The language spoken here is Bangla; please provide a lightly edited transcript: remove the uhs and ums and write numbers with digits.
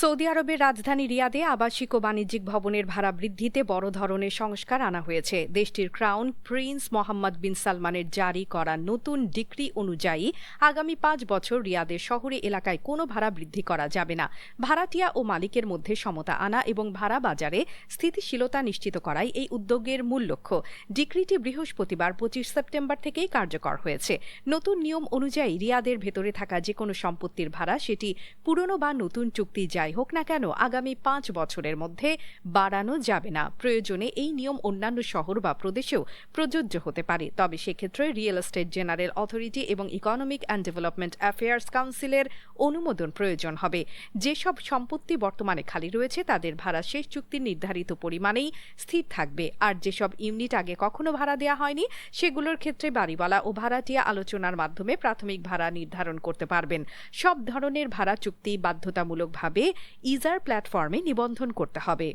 সৌদি আরবের রাজধানী রিয়াদে আবাসিক ও বাণিজ্যিক ভবনের ভাড়া বৃদ্ধিতে বড় ধরনের সংস্কার আনা হয়েছে। দেশটির ক্রাউন প্রিন্স মোহাম্মদ বিন সালমানের জারি করা নতুন ডিক্রি অনুযায়ী আগামী 5 বছর রিয়াদের শহরে এলাকায় কোনো ভাড়া বৃদ্ধি করা যাবে না। ভাড়াটিয়া ও মালিকের মধ্যে সমতা আনা এবং ভাড়া বাজারে স্থিতিশীলতা নিশ্চিত করাই এই উদ্যোগের মূল লক্ষ্য। ডিক্রিটি বৃহস্পতিবার 25 সেপ্টেম্বর থেকেই কার্যকর হয়েছে। নতুন নিয়ম অনুযায়ী রিয়াদের ভেতরে থাকা যে কোনো সম্পত্তির ভাড়া, সেটি পুরনো বা নতুন চুক্তি যাই হোক না কেন, আগামী 5 বছরের মধ্যে বাড়ানো যাবে না। প্রয়োজনে এই নিয়ম অন্যান্য শহর বা প্রদেশেও প্রযোজ্য হতে পারে, তবে সেক্ষেত্রে রিয়েল এস্টেট জেনারেল অথরিটি এবং ইকোনমিক অ্যান্ড ডেভেলপমেন্ট অ্যাফেয়ার্স কাউন্সিলের অনুমোদন প্রয়োজন হবে। যেসব সম্পত্তি বর্তমানে খালি রয়েছে তাদের ভাড়া শেষ চুক্তির নির্ধারিত পরিমাণেই স্থির থাকবে, আর যেসব ইউনিট আগে কখনো ভাড়া দেওয়া হয়নি সেগুলোর ক্ষেত্রে বাড়িওয়ালা ও ভাড়াটিয়া আলোচনার মাধ্যমে প্রাথমিক ভাড়া নির্ধারণ করতে পারবেন। সব ধরনের ভাড়া চুক্তি বাধ্যতামূলকভাবে ইজার প্ল্যাটফর্মে নিবন্ধন করতে হবে।